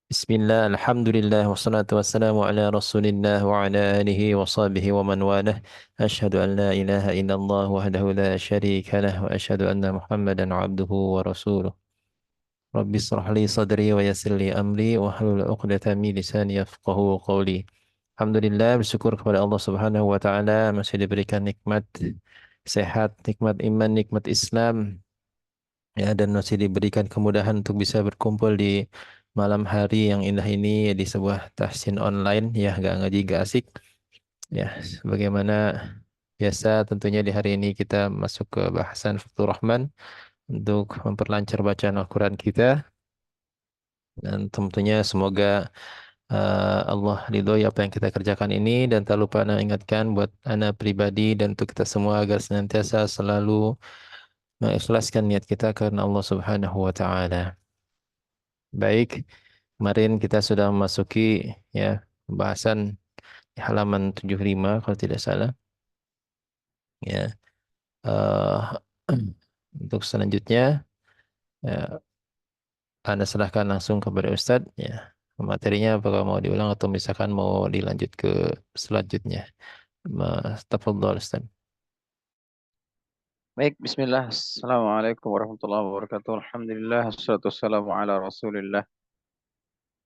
Bismillah, alhamdulillah, wassalatu wassalamu ala rasulillah wa ala alihi wa sahbihi wa man walah. Ashhadu an la ilaha illallah wahdahu la syarika lah wa ashhadu anna Muhammadan abduhu wa rasuluh. Rabbi israh li sadri wa yassir li amri wa hlul 'uqdatam min lisani yafqahu qawli. Alhamdulillah, bersyukur kepada Allah Subhanahu wa taala masih diberikan nikmat sehat, nikmat iman, nikmat Islam, ya, dan masih diberikan kemudahan untuk bisa berkumpul di malam hari yang indah ini di sebuah tahsin online, ya, gak ngaji gak asik, ya. Sebagaimana biasa, tentunya di hari ini kita masuk ke bahasan Fathur Rahman untuk memperlancar bacaan Al-Quran kita, dan tentunya semoga Allah ridhoi apa yang kita kerjakan ini, dan tak lupa ana ingatkan buat ana pribadi dan untuk kita semua agar senantiasa selalu mengikhlaskan niat kita karena Allah Subhanahu wa taala. Baik, kemarin kita sudah memasuki, ya, pembahasan di halaman 75 kalau tidak salah. Ya, eh, untuk selanjutnya, ya, Anda serahkan langsung kepada Ustadz. Ya, materinya apakah mau diulang atau misalkan mau dilanjut ke selanjutnya. Tafadhol Ustadz. Baik, bismillah. Assalamualaikum warahmatullahi wabarakatuh. Alhamdulillah, wassalatu wassalamu ala rasulillah.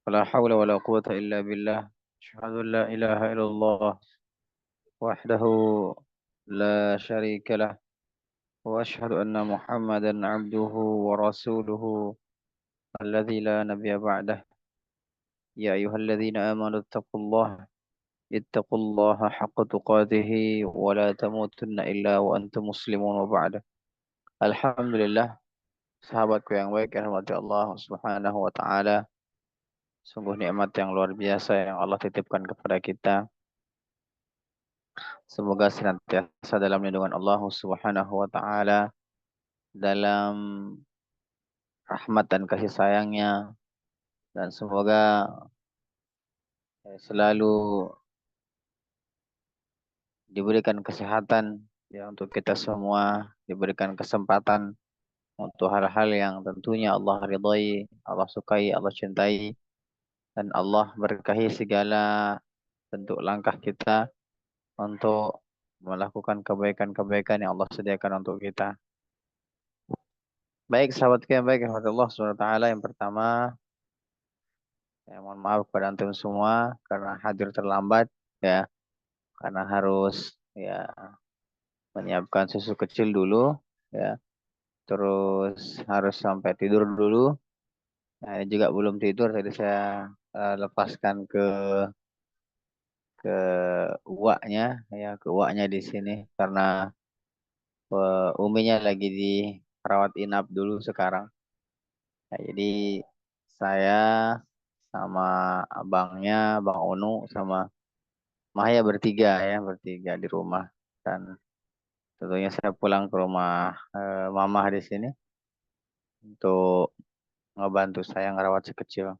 Wala hawla wala quwata illa billah. Asyhadu an la ilaha illallah wahdahu la syarika lah. Wa asyhadu anna Muhammadan abduhu wa rasuluhu alladzi la nabiyya ba'dah. Ya ayyuhalladzina amanu ittaqullaha haqqa tuqatihi wa la tamutunna illa wa antum muslimun wa ba'dah. Alhamdulillah, sahabatku yang baik yang rahmati Allah Subhanahu wa taala. Sungguh nikmat yang luar biasa yang Allah titipkan kepada kita. Semoga senantiasa dalam lindungan Allah Subhanahu wa taala, dalam rahmat dan kasih sayangnya, dan semoga selalu diberikan kesehatan ya untuk kita semua, diberikan kesempatan untuk hal-hal yang tentunya Allah ridhai, Allah sukai, Allah cintai, dan Allah berkahi segala bentuk langkah kita untuk melakukan kebaikan-kebaikan yang Allah sediakan untuk kita. Baik, sahabat yang baik, rahmatullah SWT. Yang pertama, ya, mohon maaf kepada antum semua karena hadir terlambat, ya, karena harus ya menyiapkan susu kecil dulu, ya, terus harus sampai tidur dulu. Nah, ini juga belum tidur, tadi saya lepaskan ke uaknya, ya, ke uaknya di sini karena uminya lagi di rawat inap dulu sekarang. Nah, jadi saya sama abangnya, Bang Onu, sama Mahya bertiga ya, bertiga di rumah. Dan tentunya saya pulang ke rumah Mamah di sini untuk ngebantu saya ngerawat si kecil.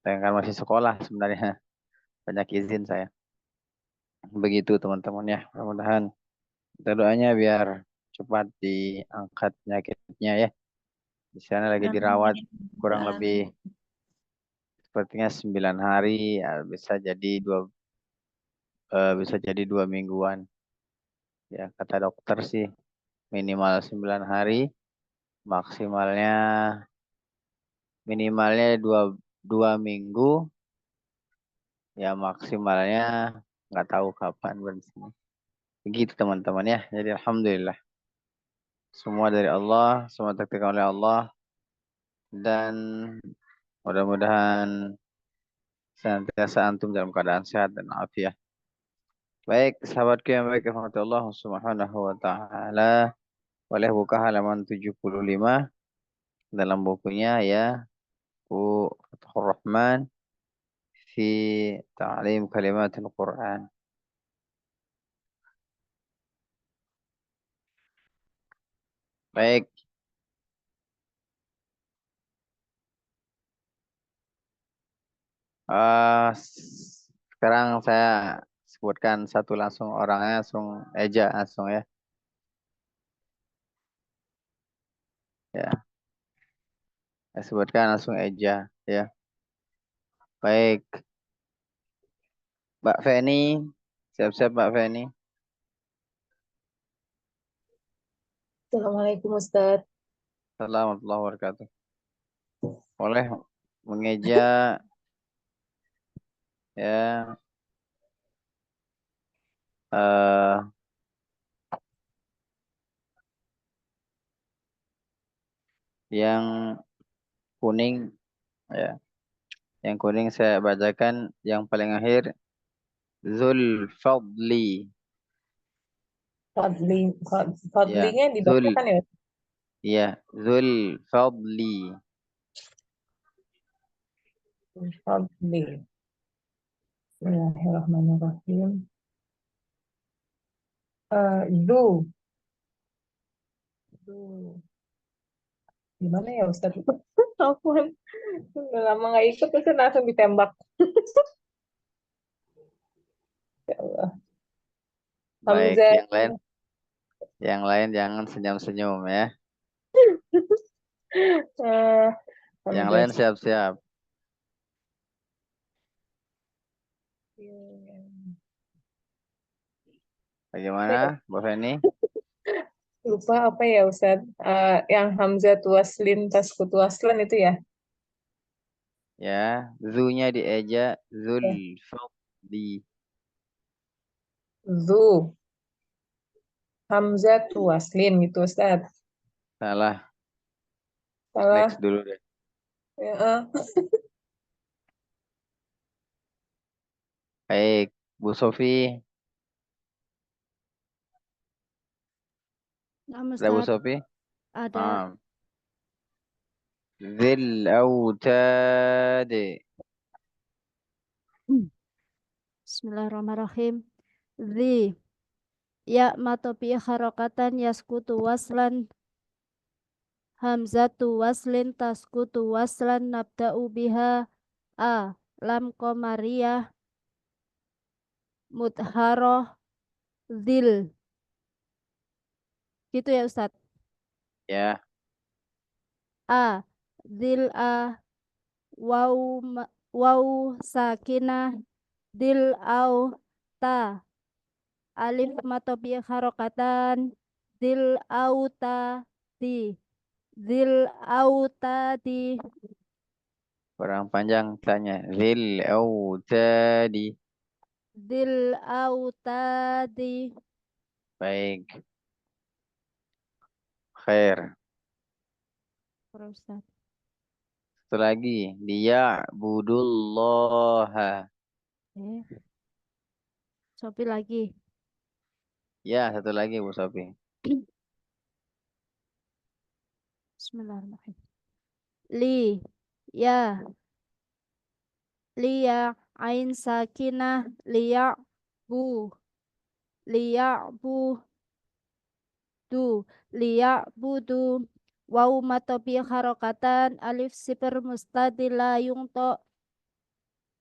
Saya kan masih sekolah sebenarnya, banyak izin saya. Begitu teman-teman ya, mudah-mudahan kita doanya biar cepat diangkat penyakitnya ya. Di sana lagi dirawat Amin. kurang lebih Amin. sepertinya 9 hari, ya, bisa jadi 2 mingguan. Ya kata dokter sih minimal 9 hari, maksimalnya minimalnya dua minggu, ya maksimalnya nggak tahu kapan berhenti. Begitu teman-teman ya. Jadi alhamdulillah semua dari Allah, semua ditakdirkan oleh Allah, dan mudah-mudahan senantiasa antum dalam keadaan sehat dan afiat. Baik, sahabatku yang baik, rahmatullah subhanahu wa ta'ala. Boleh buka halaman 75 dalam bukunya ya, buku Fathur Rahman fi Ta'lim Kalimatul Quran. Baik, sekarang saya sebutkan satu langsung orangnya, langsung Eja langsung ya. Ya, saya sebutkan langsung Eja ya. Baik, Mbak Feni. Siap-siap Mbak Feni. Assalamualaikum Ustadz. Assalamualaikum warahmatullahi wabarakatuh. Boleh mengeja ya eh yang kuning ya. Yang kuning saya bacakan yang paling akhir Zulfadli. Fadli, Ya, Fadlinya dibacakan ya? ya, Zulfadli. Fadli. Bismillahirrahmanirrahim. Eh, Du. Du. Gimana ya Ustadz? Aku udah lama nggak ikut, terus langsung ditembak. Ya Allah. Baik, Hamzah. yang lain jangan senyum-senyum ya. Eh, Yang Hamzah. lain siap-siap. Bagaimana, Bu Feni? Lupa apa ya Ustadz? Yang Hamzah tuaslin tasku tuaslan itu ya? Ya, zu-nya dieja Zulfadli. Zu. Hamzah tuaslin gitu Ustadz. Salah, next Salah. dulu deh. Ya, Baik, Bu Sofi. Nama Ada Bu Ustadz Sofi? ada Ah. Zil autad. Bismillahirrahmanirrahim. Zi ya matopi harokatan yaskutu waslan hamzatu waslin taskutu waslan nabda'u biha a lam komariyah mudharoh zil gitu ya Ustadz. Ya, A zil a waw waw sakinah dil au ta alif matopi harokatan dil auta di dil auta di kurang panjang tanya. Zil autadi. dil auta di Baik, khair. Ustaz. Satu lagi. Dia budulloha. Oke. Sopi lagi. Ya, satu lagi Bu Sofi. Bismillahirrahmanirrahim. Li ya liya ain sakinah liya bu liya bu du liya budu wau matopi harokatan alif sifir mustadila yungto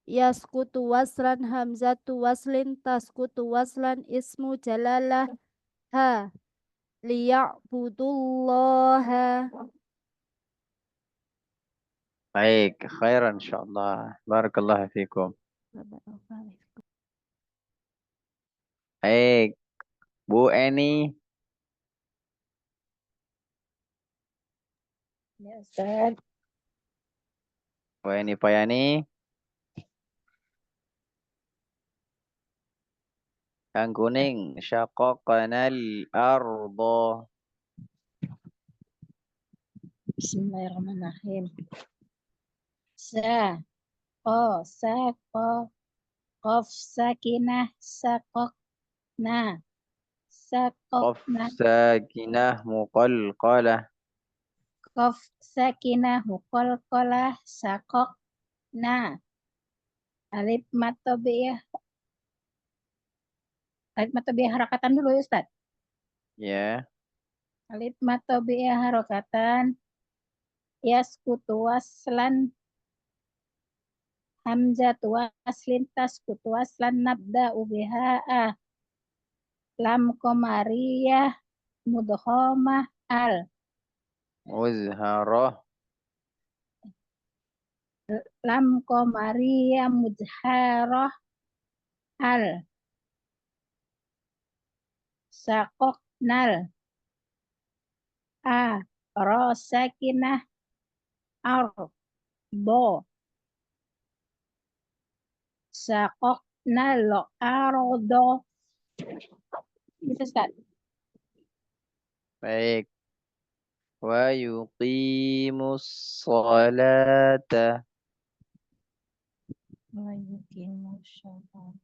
yaskutu waslan hamzatu waslin taskutu waslan ismu jalalah ha liya'budullaha. Baik, khairan insyaallah. Barakallahu fikum. Baik, Bu Eni. ya Ustadz. Bu Eni Payani. Yang kuning. Syaqaqanal ardo. Bismillahirrahmanirrahim. Sa, ko, sa, ko, kof, sakinah, sakok, na, sakok, Qaf na, sakinah muqalqalah. kof, sakinah, hukol, kolah, sakok, na, alif matobiyah, harakatan dulu ya Ustaz. Ya, Alif matobiyah harakatan, yaskutu waslan, hamzatu waslin, taskutu waslan, nabda ubiha, lam komariyah, mudhomah, al. muzharah. lam qamariyah mudharah al saqoknal a rosakinah ar bo saqoknal ardo gitu Ustaz. Baik. Wa yuqimus sholata. Wa yuqimus sholat.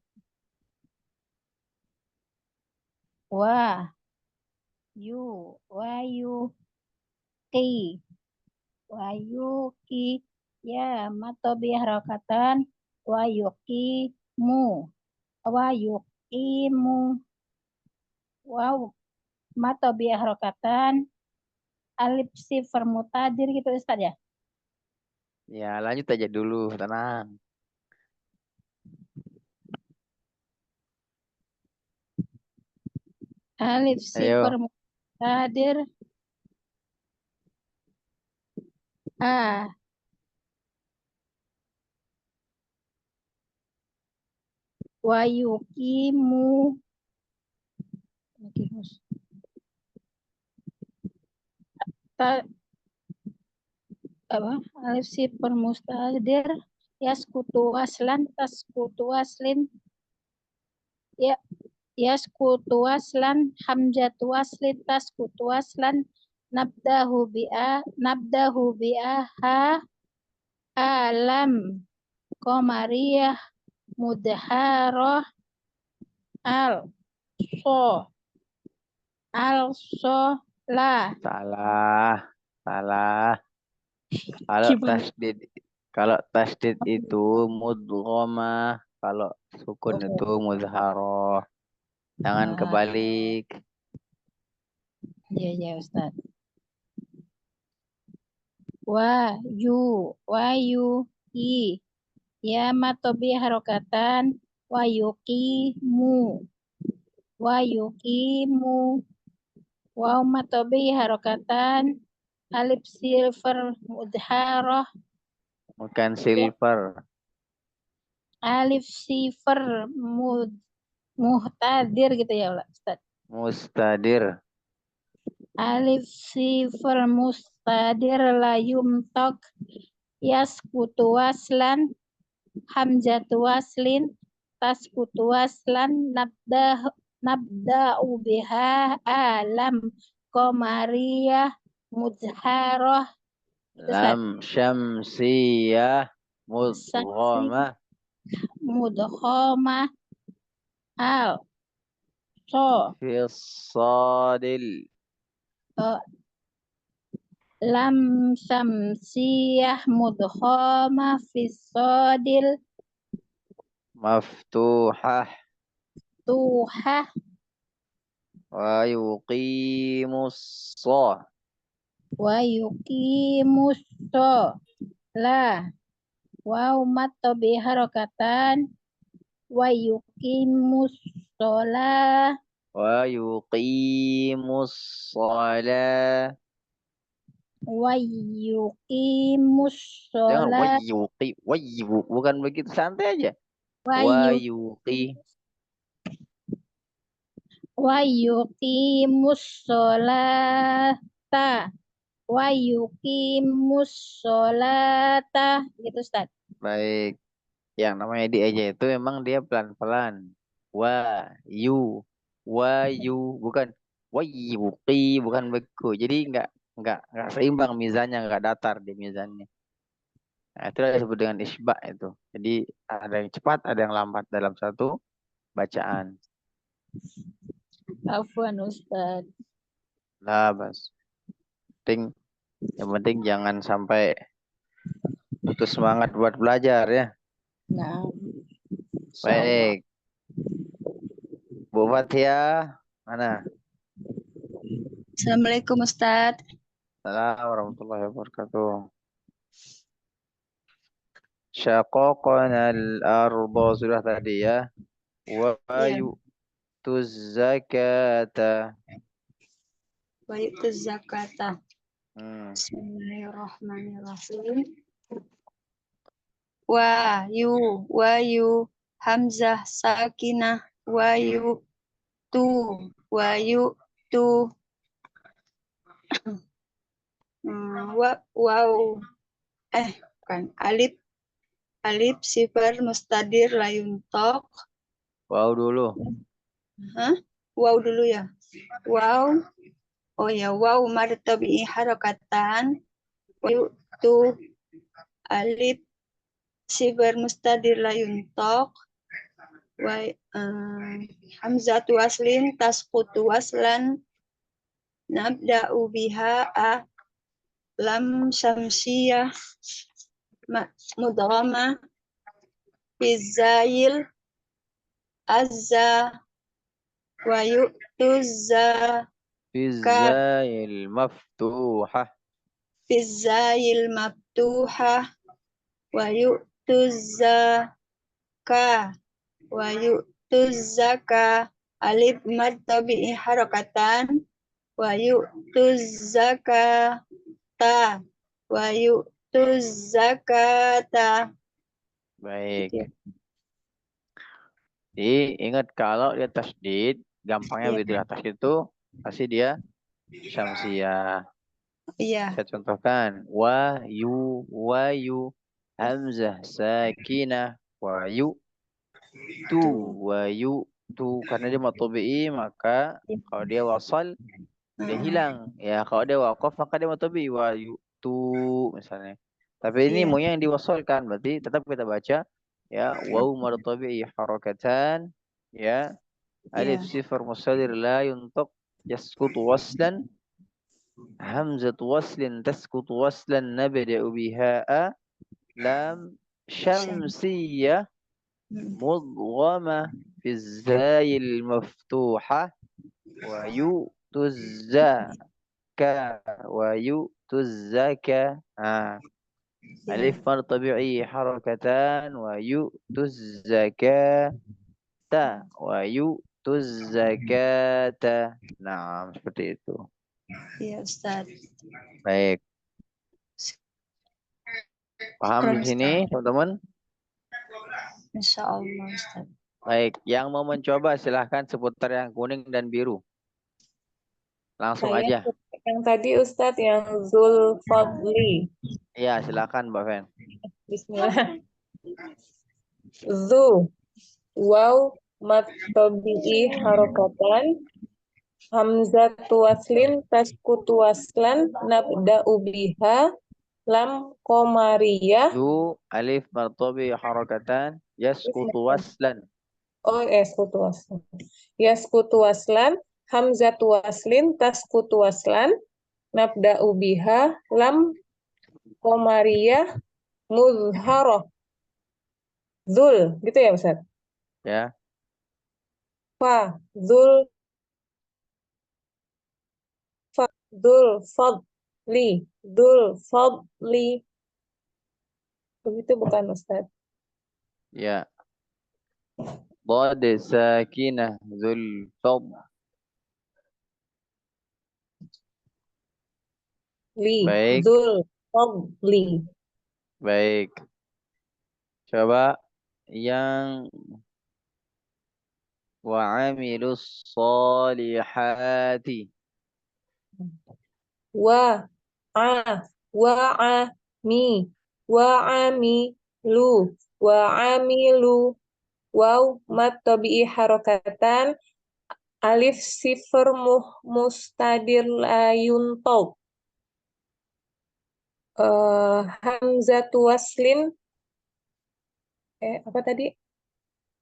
Wa yuqi ya matobi harakatan wa yuqimu wow matobi harakatan alif sifar mutadir gitu Ustaz ya. Ya, lanjut aja dulu, tenang. Alif sifar Ayo. mutadir a wa yuqimu apa alif sifar mustadir yaskutu waslan taskutu waslin ya yaskutu waslan hamzatu waslin taskutu waslan nabdahu bi'a ha alam qamariyah mudharah al so la Salah. Kalau tasdid itu mudghamah, kalau sukun itu mudharah. Jangan kebalik. Ya Ustaz. Wa yu i ya matobi harokatan wa yuqimu wa matobi harokatan alif silver mudharah Bukan silver. alif sifar muhtadir gitu ya Ustaz. Mustadir. Alif sifar mustadir la yumtok yaskutu waslan hamzatu waslin taskutu waslan nabda'u biha alam qamariyah mudharah Lam syamsiyah mudghamah. mudhamah al so Fissadil. lam syamsiyah mudhamah fisodil Maftuhah. tuhah Wa yuqimus shalah. wa yuqimus la waw matobi harokatan wa yuqimus sholah Wa yuqimus shalah. wa yuqimus Jangan sholah bukan begitu, santai aja. wa yuqimus sholata wa yuqimus sholata gitu Ustaz. Baik. Yang namanya di aja itu memang dia pelan-pelan. Bukan bukan begitu. Jadi enggak seimbang mizannya, enggak datar di mizannya. Nah, itu disebut dengan isbah itu. Jadi ada yang cepat, ada yang lambat dalam satu bacaan. Afwan Ustaz. Lah, Bas. Yang penting jangan sampai putus semangat buat belajar ya. Nah, Baik. Bu Fathia, mana? Assalamualaikum Ustaz. Assalamualaikum warahmatullahi wabarakatuh. Syaqaqana al-arda sudah tadi ya. Wa yu'tuz zakata. Wa yu'tuz zakata. Hmm. Bismillahirrahmanirrahim. wayu, hamzah sakinah, wayu, tu, wayu, tu, wow, bukan, alif sifar mustadir layuntok, Wow dulu. wow dulu ya, wow, oh ya, wow martabi harakatan, wayu, tu, alif sifar mustadir layuntok, hamzatu waslin tasqutu waslan, nabda'u biha lam syamsiyah mudghama bizayil azza wa yu'tuzza Fizzayil maftuhah. bizayil maftuhah wa yu'tuzza ka wa yu'tuzzaka alif mad tabi'i harakatan wa yu'tuzzaka ta wa yu'tuzzakata. Baik. Gitu ya. Jadi ingat kalau dia tasdid, gampangnya Iya. begitu. Tasdid itu pasti dia syamsiyah. Iya. Saya contohkan. Wayu, hamzah sakinah, wayu, wayu, karena dia matobi'i, maka kalau dia wasal, dia hilang. Ya, kalau dia waqaf, maka dia matobi'i, wayu, misalnya. Tapi ini Iya. maunya yang diwasalkan, berarti tetap kita baca, ya, waw martabi'i harakatan, ya, alif sifar musadir la yuntak, yaskutu waslan, همزة وصل تسقط وصلا نبدأ بهاء لام شمسية مضغمة في الزاي المفتوحة ويؤتزكى ويؤتزكى ألف مر طبيعي حركتان ويؤتزكاة ويؤتزكاة. Nah, seperti itu. Iya, Ustaz. Baik. Paham di sini, teman-teman? Insya Allah, Ustaz. Baik, yang mau mencoba silahkan seputar yang kuning dan biru. Langsung aja. Yang tadi Ustadz yang Zulfadli. Iya, silakan Mbak Fen. Bismillah. Zu, waw, mat tabi'i harokatan, hamzatu waslin, taskutu waslan, nabda'u biha, lam komariyah. Zu, alif martobi harakatan, yaskutu waslan. Oh, yaskutu waslan. Yaskutu waslan, hamzatu waslin, taskutu waslan, nabda'u biha, lam komariyah, muzharoh. Zul, gitu ya Ustaz? Ya. Zul fadli, Zul fadli. Begitu bukan Ustaz? Ya. Dad sakinah zul fad. Baik. Zul fadli. Baik. Coba yang wa'amilus solihati. Wa mi lu amilu. Waw mat tabi'i harakatan, alif sifar mustadir layun taub. Hamzatu waslin, apa tadi?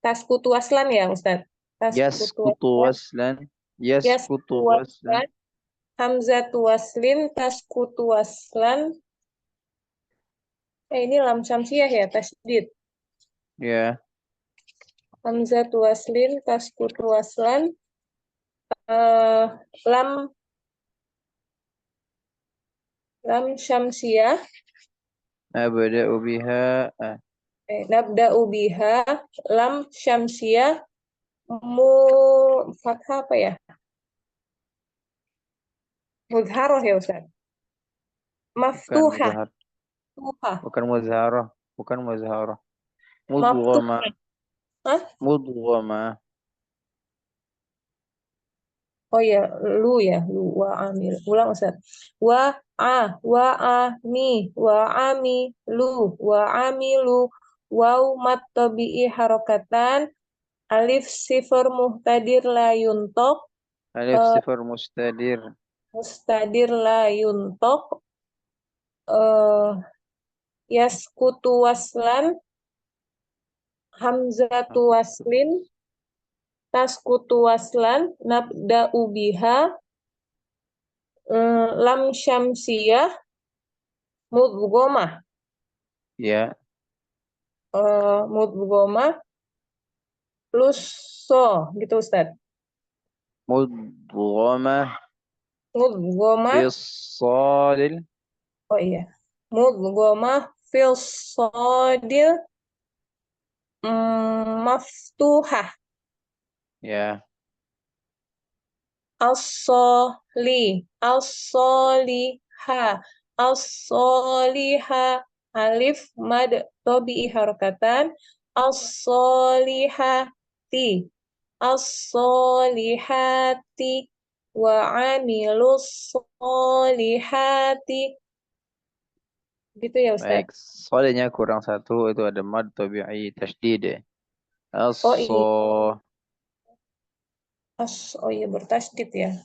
Taskutu waslan ya Ustaz? Yaskutu waslan. Yaskutu waslan. Hamzatu waslin, taskutu waslan. Ini lam syamsiyah ya, tasdid. Ya. Hamzatu waslin, taskutu waslan. Lam syamsiyah. Nabda'u biha. Nabda'u biha, lam syamsiyah. Fathah apa ya? Muzharoh ya Ustaz? Maftuhah. Bukan muzharah. bukan muzharah. Maftuh. Mudghamah. Hah? Mudghamah. Oh ya, lu wa amil. Ulang Ustaz. Wa ami lu wa amilu waw mat tabi'i harakatan alif sifar muhtadir la yuntok Alif sifar mustadir. mustadir la yuntok eh yaskutu waslan hamzatu waslin taskutu waslan nabda'u biha lam syamsiyah mudghomah Ya. mudghomah lusso gitu Ustaz. Mudghamah. Mudghomah, Fissadil. oh iya. Mudghomah fil sodil maftuhah Ya. as-soliha as-soliha alif mad tobi harakatan as-solihati as-solihati wa amilus solihati gitu ya Ustaz. Baik. Soalnya kurang satu, itu ada mad tabi'i tasydid. Oh iya, As-so. oh iya bertasdid ya.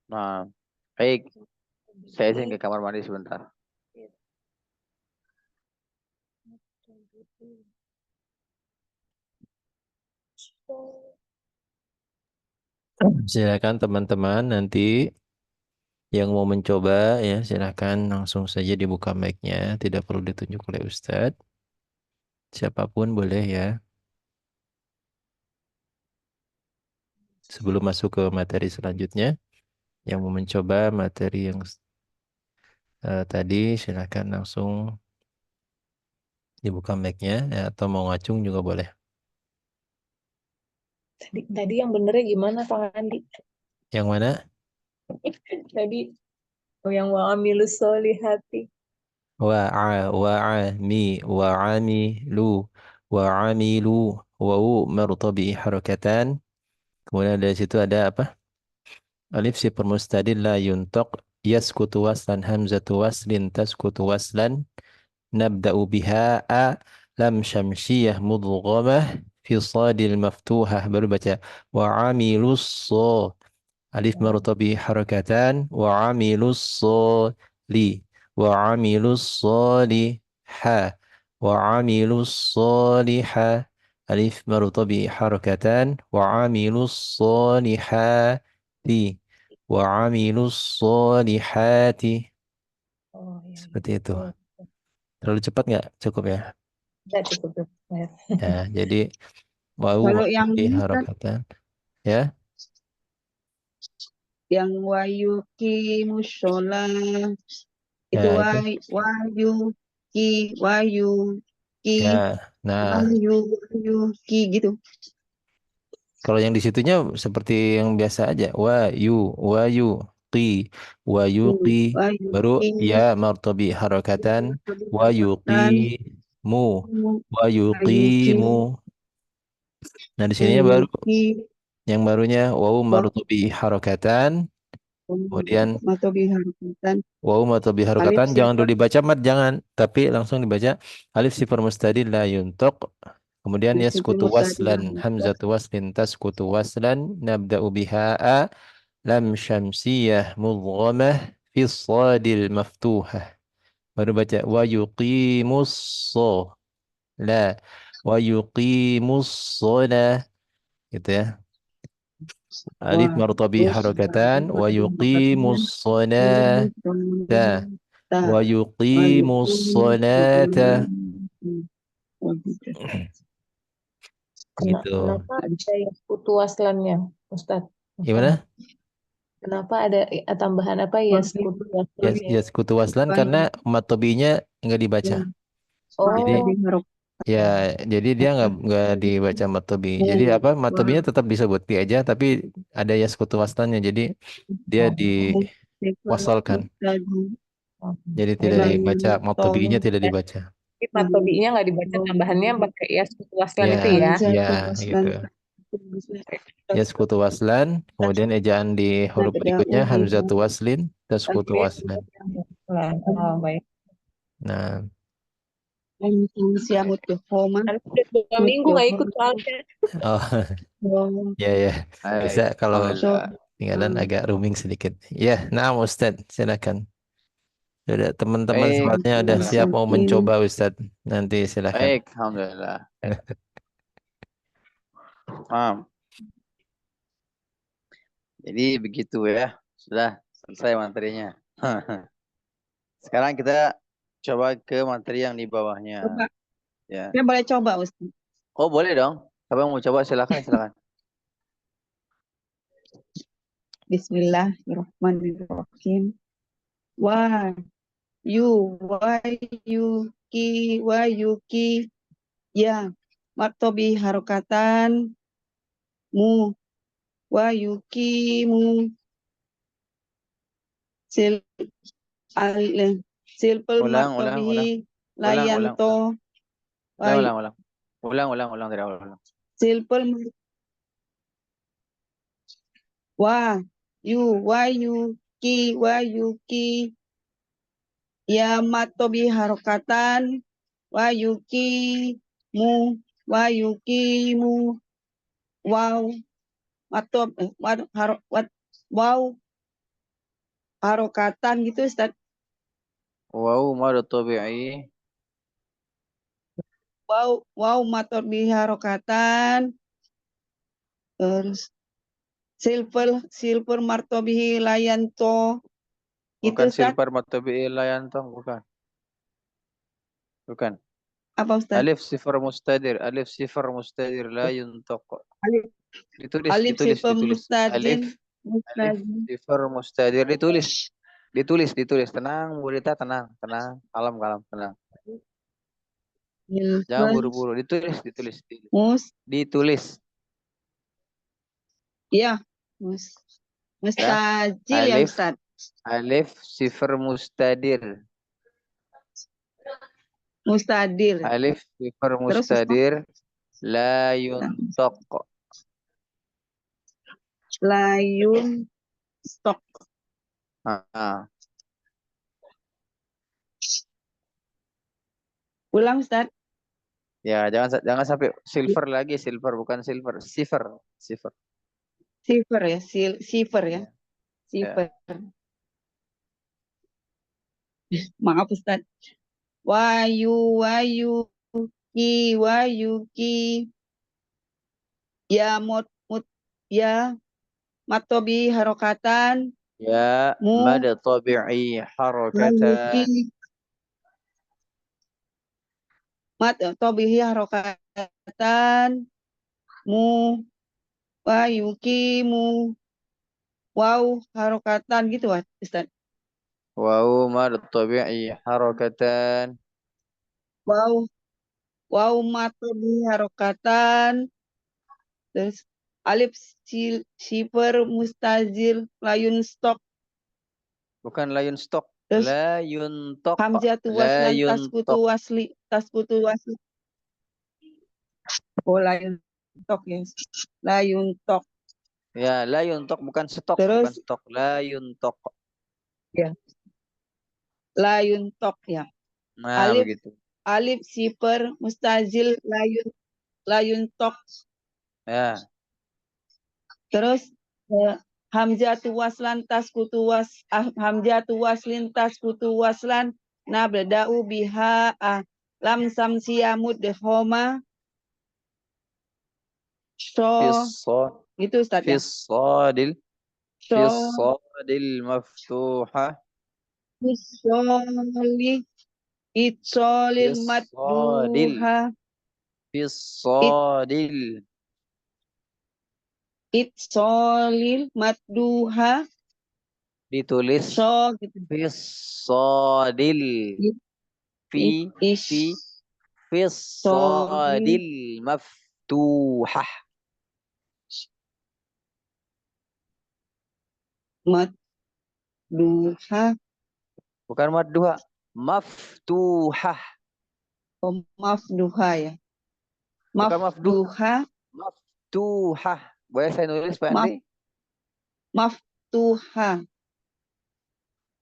Nah, baik. Saya izin ke kamar mandi sebentar. Silakan teman-teman nanti yang mau mencoba ya silakan langsung saja dibuka mic-nya, tidak perlu ditunjuk oleh Ustadz. Siapapun boleh ya. Sebelum masuk ke materi selanjutnya, yang mau mencoba materi yang tadi silakan langsung dibuka mic-nya ya, atau mau ngacung juga boleh. Tadi yang benernya gimana Pak Andi? Yang mana? Tadi yang wa amilus solihati. Wa'amilu wawu martabi harakatan. Kemudian dari situ ada apa? Alif si permustadil la yuntaq yaskutu waslan hamzatu waslin taskutu waslan nabda'u biha a lam syamsiyah mudghamah fi sadil maftuhah, baru baca wa amilus so alif martabi harakatan wa amilus soli wa amilus soliha wa amilus soliha alif martabi harakatan wa amilus solihati wa amilus solihati, Oh iya. seperti itu. Oh, Terlalu cepat nggak? Cukup ya. udah cukup. Ya. Ya, jadi wau Kalau yang marfu'i ini kan harakatan. Ya, yang wayuki musola ya itu itu. wayuki Ya, nah wayuki gitu. kalau yang di situnya seperti yang biasa aja. Wa yu qi wa yuqi, baru Wayuki ya martabi harakatan wa yuqi kebijakatan mu wa wayuki yuqimu. Nah, di sininya baru wayuki yang barunya wau martabi harakatan. Kemudian atau biharapkan wawu atau alif biharokatan jangan dulu sifat dibaca mat, jangan, tapi langsung dibaca alif sifar mustadil la yuntok, kemudian sifat yaskutu waslan mutadilah hamzatu waslin taskutu waslan nabda'u biha a lam syamsiyah mudghamah fi sadil maftuhah, baru baca wa yuqimus la wa yuqimus gitu ya, alif wah martabi terus harakatan wa perhatian yuqimus ini ta tak wa yuqimus wayuki gitu. Kenapa ada yang sekutu waslannya, Ustadz Muhammad? Gimana? Kenapa ada tambahan apa ya sekutu Ya, waslannya? ya sekutu waslan karena matobinya nggak dibaca. Jadi Oh, ya, jadi dia nggak dibaca matobi. Jadi apa? Matobinya tetap disebut pi aja, tapi ada ya sekutu waslannya. Jadi dia diwasalkan. Jadi tidak dibaca, matobinya tidak dibaca. Tapi matobinya nggak dibaca tambahannya pakai ya sekutu waslan Ya, itu ya. ya, Hamzatu waslan gitu. Ya, sekutu waslan, kemudian ejaan di huruf nabda'u berikutnya biha hamzatu waslin, dan sekutu waslan. Oh, baik. Nah, dan siang mudhoma Kan udah 2 minggu nggak ikut soalnya. oh, ya, ya, bisa Baik, kalau alhamdulillah. tinggalan agak rooming sedikit. Ya, nah, Ustadz, silakan. Sudah teman-teman Baik, sholatnya udah siap mau mencoba Ustadz. Nanti silakan. baik, alhamdulillah. Paham. Jadi begitu ya. Sudah selesai materinya. Sekarang kita coba ke materi yang di bawahnya. Coba, Ya. saya boleh coba Ustaz. Oh, boleh dong. Siapa yang mau coba silakan, silakan. Bismillahirrahmanirrahim. Wah, wah yuki, ya, martobi harokatan, mu, wah yuki, mu, sil, al, silpul Ulang, ulang, ulang. martobi, Ulang, ulang, ulang. layanto, Ulang, wah, ulang, ulang. Ulang, ulang, ulang dari awal. Ulang. silpul, wah, wah yuki, ya, martobi harokatan, wah yuki, mu, wah yuki, mu, wow, matob, wow, harokatan gitu Ustaz. Wow, madu tabi'i. Wow, motor harokatan. Terus silver martobihi layanto. Gitu Bukan Ustaz. silver madu tabi'i layantong, bukan. Bukan. Apa Ustaz? Alif sifar mustadir la yuntaq. Alif, Ditulis, alif ditulis, silver ditulis. mustajin. Alif sifar mustadir ditulis. Ditulis, ditulis. Tenang, Bu Rita, tenang, tenang. Kalem, kalem, tenang. Jangan Silver buru-buru. Ditulis, ditulis. mus. Ditulis. Ya. Ya. Mustajil ya Alif, Ustaz. alif sifar mustadir. Mustadir. Alif sifar Terus Ustaz? mustadir. La yuntaq. Layun stok. Ah. Ulang Ustaz. Ya, jangan sampai silver lagi, silver bukan silver, sifar, sifar. Silver ya. Silver ya. Ya. Silver. Maaf Ustaz. Wayuki, ya ya matobi harokatan, Ya, mu mad tabi'i wayuki, harakatan. matobi harokatan, mu wayuki, mu wow harokatan gitu Ustaz. Wawu mad tabi'i harakatan. Wow matobi harokatan, terus alif sifar mustazil layun stok, Bukan layun stok. terus La yuntok. hamzatu La waslan yuntok. taskutu wasli. Oh, layun tok ya. Layun tok. Ya, la yuntok bukan stok, bukan Terus stok. La yuntok. ya, layun tok ya. Nah, Alif begitu. alif sifar mustazil layun tok. Ya, Terus hamzatu waslan hamzatu waslin taskutu waslan nabda'u biha lam samsiyamud dehoma so fis gitu Ustaz ya. sadil. So Fis sadil maftuhah. Isoli Itsolil Fis sadil. madduha Fis sadil. Itsolil madduha Ditulis so gitu. fis sadil. It Fi is fis solil sadil maftuhah. madduha Bukan madduha. Maftuhah. Oh, mafduha ya. Bukan mafduh, Mafduha, maftuhah. Boleh saya nulis Pak maf, Andri? maftuha,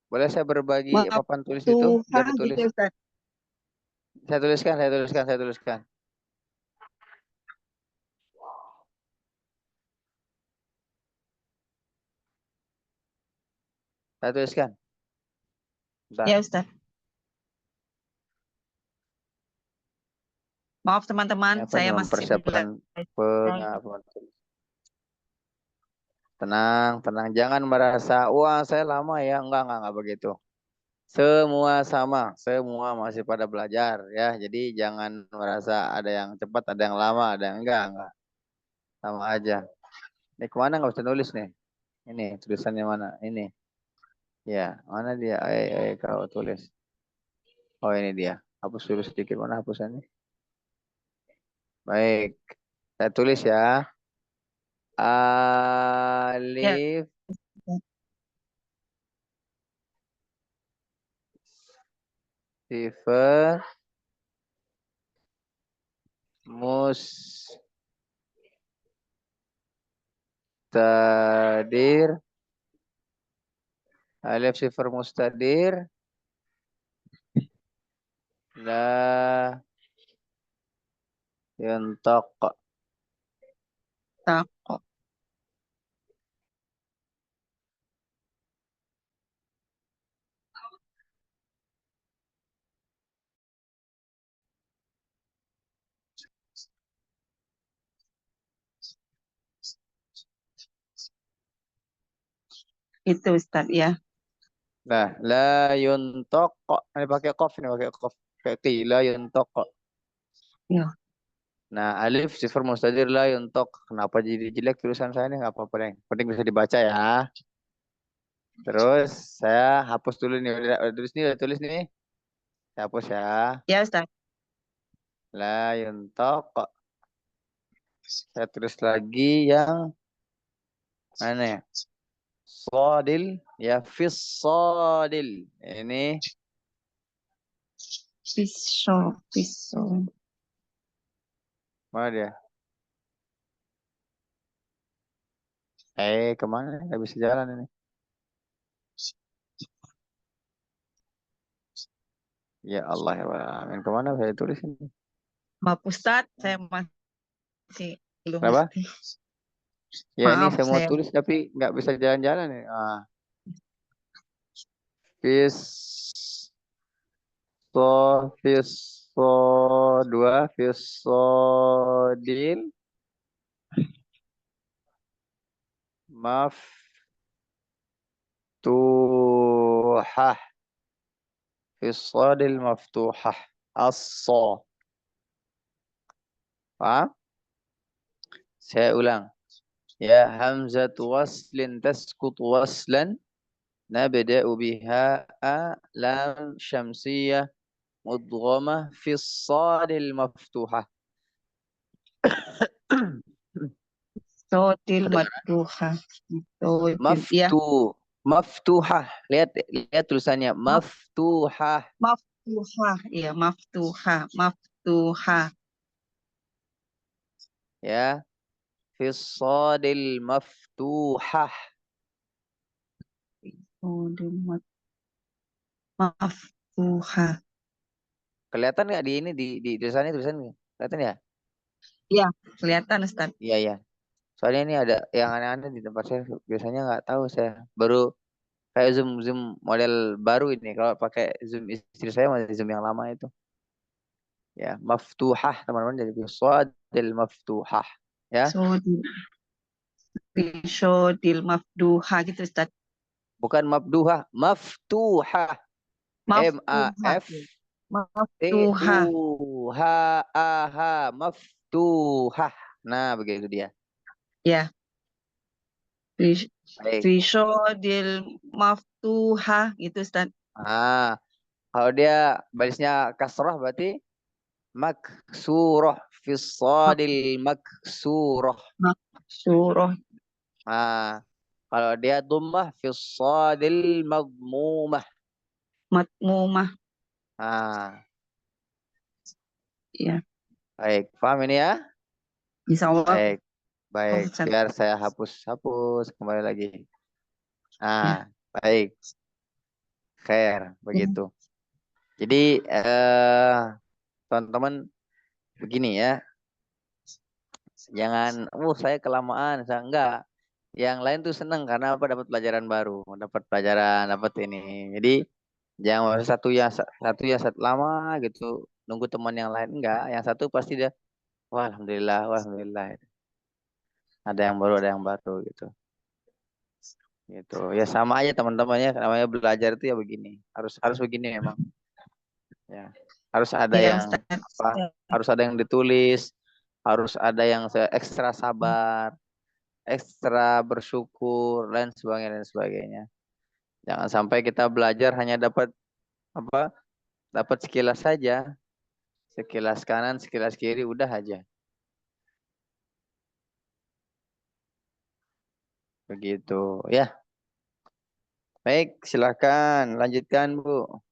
Boleh saya berbagi papan tulis itu maftuha biar ditulis. gitu Ustaz. Saya tuliskan. Saya tuliskan. Bentar. Ya Ustaz. Maaf teman-teman, Apa saya nih masih mempersiapkan pengapalan tulis. Tenang. Jangan merasa, wah saya lama ya. Enggak begitu. Semua sama, semua masih pada belajar ya. Jadi jangan merasa ada yang cepat, ada yang lama, ada yang enggak. Sama aja. Ini kemana nggak bisa nulis nih? Ini tulisannya mana? Ini. Ya, mana dia? Ayo kau tulis. Oh ini dia. Hapus dulu sedikit, mana hapusannya? Baik, saya tulis ya. Ya, Alif sifat mustadir. Alif sifat mustadir. La yantaq. takok. Itu Ustaz ya. Nah, la yuntaq. Ini pakai qaf, ini pakai qaf. Kayak la yuntaq. Ya. Nah, alif sifat mustadir la yuntaq. Kenapa jadi jelek tulisan saya ini? Nggak apa-apa deh. Penting bisa dibaca ya. Terus saya hapus dulu nih. Udah tulis nih. Saya hapus ya. Ya Ustaz. La yuntaq. Saya tulis lagi yang mana ya? Sodil. Ya, fis sodil. Ini Pisau. mana dia? Kemana? Nggak bisa jalan ini. Ya Allah ya Amin. Kemana saya tulis ini? Maaf Ustaz, saya masih belum Kenapa? ngerti. Ya ini Maaf, saya mau saya tulis tapi nggak bisa jalan-jalan nih. Fis fis dua fisodil maftuhah fisodil maftuhah as-so. Paham? Saya ulang. Ya hamzatu waslin taskutu waslan nabda'u biha lam syamsiyah mudghamah fi sadil maftuhah. Sodil Madduha. Sodil. Ya, Maftuhah. Lihat tulisannya maftuhah maftuha. Ya, maftuha. Maftuha. ya. Fisadil maftuhah. Sodil maftuha. Kelihatan nggak di ini di tulisannya kelihatan ya? Ya, kelihatan Ustaz. Iya. Soalnya ini ada yang aneh-aneh di tempat saya. Biasanya nggak tahu saya. Baru kayak zoom model baru ini. Kalau pakai zoom istri saya masih zoom yang lama itu. Ya, maftuhah teman-teman, jadi fisadil maftuhah. Ya, Sodil. Sodil mafduha gitu Ustaz. bukan mafduhah, maftuhah. M A Maftuha. F T Maftuha. U H A H maftuhah. Nah, begitu dia. Ya. Baik. Fisodil maftuha gitu Ustaz. Kalau dia barisnya kasrah berarti maksurah fisadil maksurah. Maksurah. Kalau dia dhammah fisadil madmumah. Matmumah. Ya, Baik, paham ini ya? insya Allah Baik, baik. Ustaz. Biar saya hapus kembali lagi. Ya. Ah, baik. Khair, begitu. Jadi teman-teman begini ya, jangan, saya kelamaan, saya enggak. Yang lain tuh seneng karena apa? Dapat pelajaran baru, dapat pelajaran, dapat ini. Jadi jangan satu ya satu lama gitu, nunggu teman yang lain enggak. Yang satu pasti dia, wah alhamdulillah, wah alhamdulillah. Ada yang baru, gitu. Gitu. Ya sama aja teman-temannya, namanya belajar itu ya begini. Harus begini memang. Ya. Harus ada Ya, yang Ustaz. apa? Harus ada yang ditulis, harus ada yang ekstra sabar, ekstra bersyukur dan sebagainya dan sebagainya. Jangan sampai kita belajar hanya dapat apa? Dapat sekilas saja, sekilas kanan, sekilas kiri udah aja. Begitu ya. Baik, silakan lanjutkan Bu.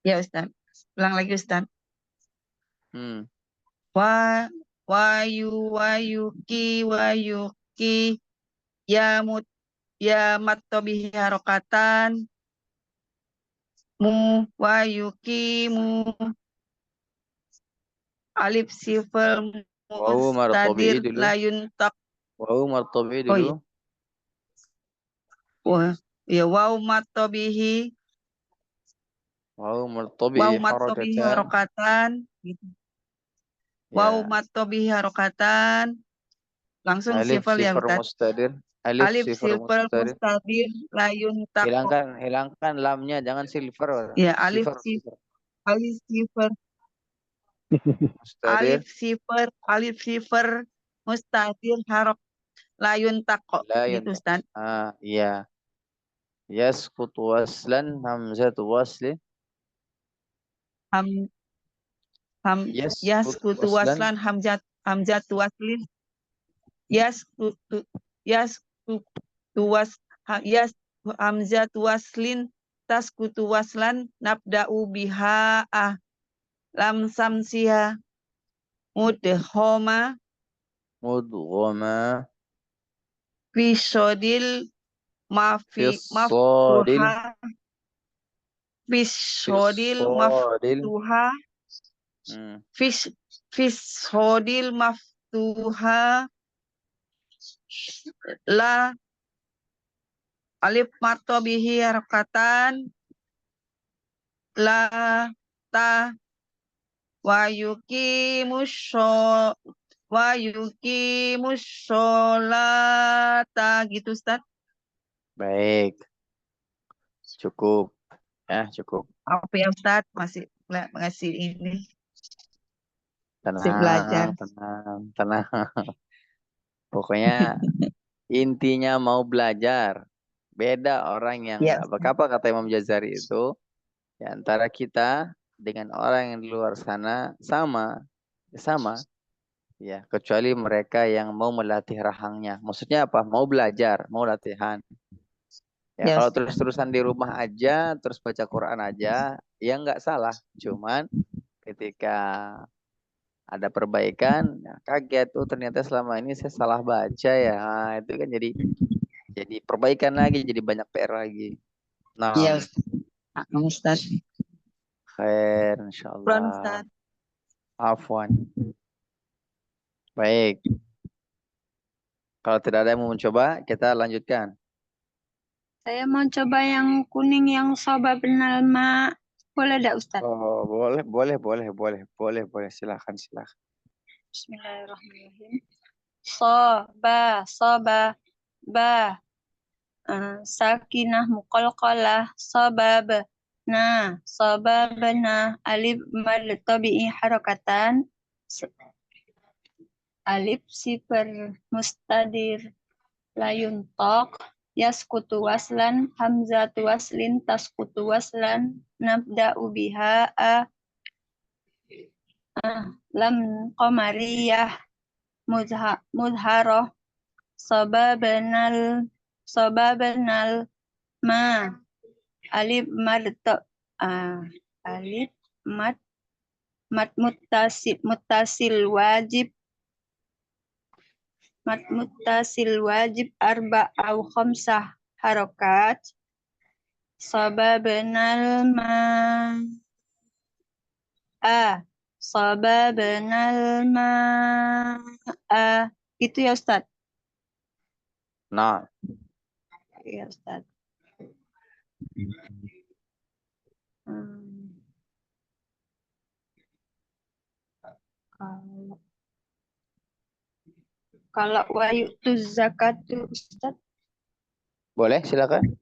Ya, Ustaz. Ulang lagi, Ustaz. Hmm. Wayuki ya mattobihi harokatan wayuki alif sifal Wau martobi mustadir dulu. layun tak. Wau martobi Oh dulu. iya. Wah, ya wau mattobihi Wau martobi harakatan. harokatan gitu. Wau Ya. mattobihi harokatan langsung Alif sifal ya sifar Ustaz. mustadir. Alif Alif sifar sifal mustadir. mustadir layun tak. Hilangkan lamnya, jangan silver. Ya, Sifar alif sifar mustadir. alif sifar mustadir harok layun tako La gitu yanta. Ustaz. Iya. Yasqutu waslan hamzatu wasli. Ham ham Yasqutu yaskutu waslan. waslan hamzatu waslin yaskutu yaskutu was yas hamzatu waslin taskutu waslan nabda'u biha lam samsiha mudhoma Mudghama. fi sodil Fissadil. maftuha fi sodil Fissadil. maftuha fi sodil maftuha la alif martobihi harakatan la ta wa yuki musholata gitu Ustaz. Baik. Cukup. Ya, cukup. Apa ya Ustaz, masih ngasih ini masih Tenang, belajar. tenang. Pokoknya intinya mau belajar. Beda orang yang Ya, enggak. Apa kata Imam Jazari itu? Di antara kita dengan orang yang di luar sana sama. Ya, kecuali mereka yang mau melatih rahangnya. Maksudnya apa? Mau belajar, mau latihan. Ya, ya kalau Ustaz. terus-terusan di rumah aja, terus baca Quran aja, ya nggak salah. Cuman ketika ada perbaikan, ya kaget tuh ternyata selama ini saya salah baca ya. Nah, itu kan jadi perbaikan lagi, jadi banyak PR lagi. Iya Nah, Ustaz. khair Quran insyaallah. Ustaz. Afwan. Baik. Kalau tidak ada yang mau mencoba, kita lanjutkan. Saya mau coba yang kuning yang soba benal ma. Boleh tidak Ustaz? Oh, boleh. Silakan. Bismillahirrahmanirrahim. Soba, ba. Sakinah muqalqalah, sababna, alif mad tabi'i harakatan, alif sifar mustadir, layun tok, yaskutu waslan, hamzatu waslin, taskutu waslan, nabda'u biha lam qamariyah, mudharoh, sababnal ma alif mad alif mad Mad muttasil wajib arba au khamsah harokat. Sababnal ma'a. Itu ya Ustaz. Nah, Ya Ustaz. Hmm. Kalau wayu tu zakatu Ustaz. boleh silakan.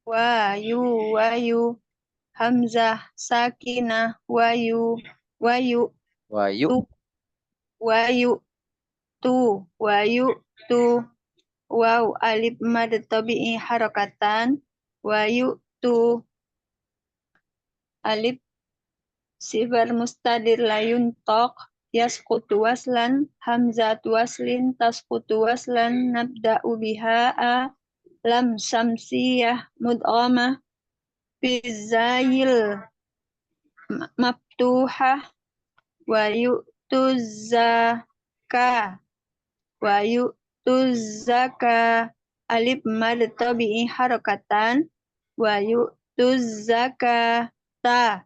Wayu hamzah sakinah wayu Wahyu. tu waw alif mad tabi'i harakatan wayu tu alif sifar mustadir layun tok yasqutu waslan hamzatu waslin tasqutu waslan nabda'u biha lam samsiyah mudghamah bizayil maftuhah wa yu'tuzaka alif mad tabi'i harakatan wa yu'tuzakata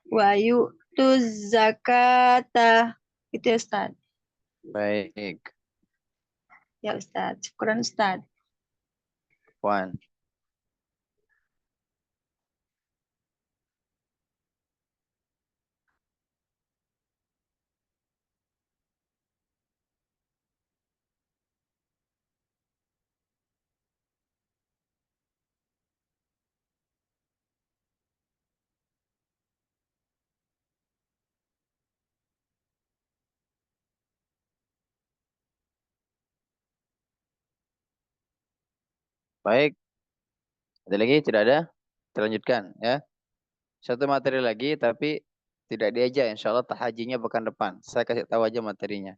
wa yu'tuzakata. Itu ya Ustaz. Baik. Ya Ustaz. Syukuran Ustaz. Wan. Baik. Ada lagi? Tidak ada? Kita lanjutkan ya. Satu materi lagi tapi tidak diajak. Insya Allah tahajinya pekan depan. Saya kasih tahu aja materinya.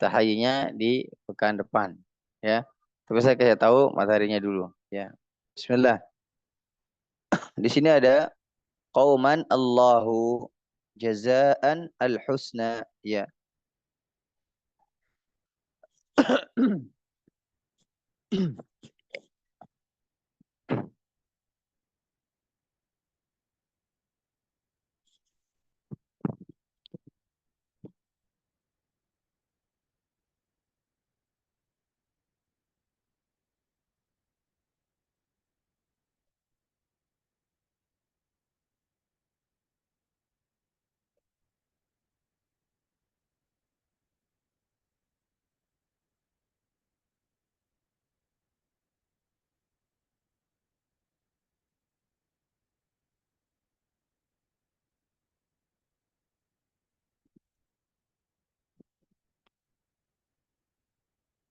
Tahajinya di pekan depan. Ya. Tapi saya kasih tahu materinya dulu. Ya. Bismillah. Di sini ada qauman Allahu jazaan al-husna. Ya.